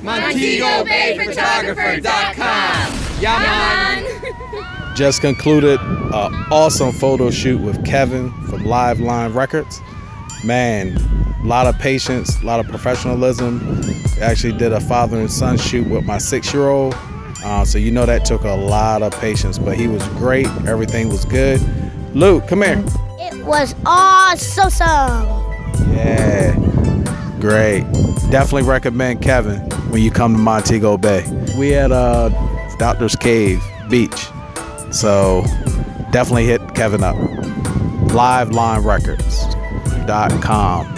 MontegoBayPhotographer.com. Yeah, man. Just concluded an awesome photo shoot with Kevin from Live Line Records. Man, a lot of patience, a lot of professionalism. Actually did a father and son shoot with my 6-year-old. So you know that took a lot of patience, but he was great. Everything was good. Luke, come here. It was awesome. Yeah, great. Definitely recommend Kevin when you come to Montego Bay. We at Doctor's Cave Beach, so definitely hit Kevin up. LivelineRecords.com.